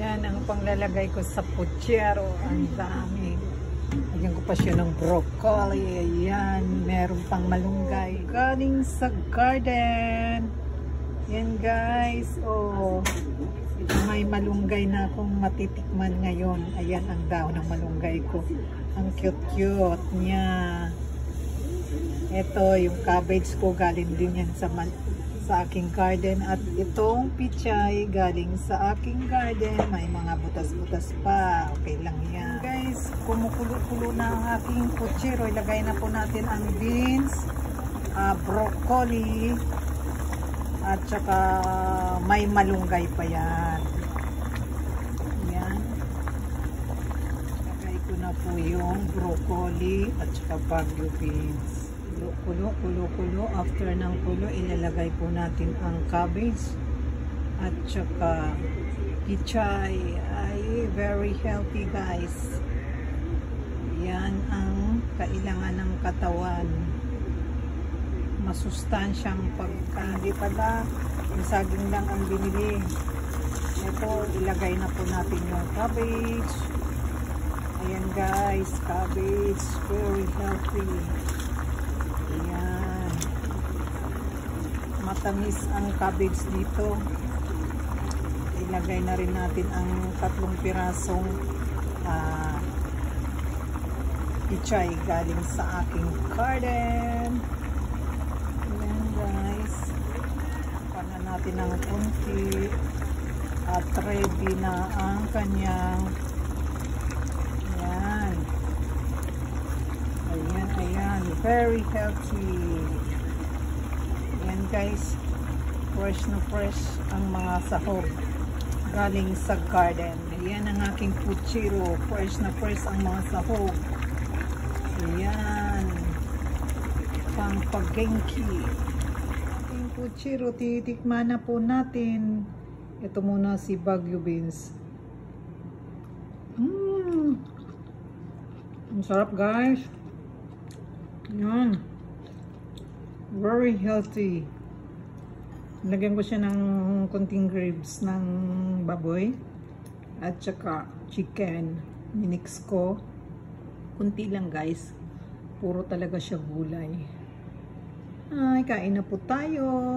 Yan ang panglalagay ko sa puchero. Ang dami. Lagyan ko pa siya ng broccoli. Ayan. Meron pang malunggay. Galing sa garden. Yan guys. Oh. May malunggay na akong matitikman ngayon. Ayan ang dahon ng malunggay ko. Ang cute-cute niya. Ito yung cabbage ko. Galing din yan sa aking garden. At itong pichay galing sa aking garden. May mga butas-butas pa. Okay lang yan. Guys, kumukulo-kulo na ang aking puchero. Ilagay na po natin ang beans, broccoli, at saka may malunggay pa yan. Yan. Ilagay ko na po yung broccoli at saka bagu beans. Kulo. After ng kulo, ilalagay po natin ang cabbage at saka pichay. Ay, very healthy guys. Yan ang kailangan ng katawan. Masustansyang pagkain. Hindi pala, yung saging lang ang binili. Ito, ilagay na po natin yung cabbage. Ayan guys, cabbage. Very healthy. Ayan. Matamis ang cabbage dito. Ilagay na rin natin ang 3 pirasong pichay galing sa aking garden. Ayan guys. Pana natin ng kunti. At ready na ang kanyang ayan. Very healthy. Ayan guys. Fresh na fresh ang mga sahog galing sa garden. Ayan ang aking puchero. Fresh na fresh ang mga sahog. Ayan. Pampagengki. Ating puchero, titikman na po natin. Ito muna si bagu beans. Ang sarap guys. Yan. Very healthy. Lagyan ko siya ng konting ribs ng baboy at saka chicken. Minix ko. Kunti lang guys. Puro talaga siya gulay. Ay, kain na po tayo.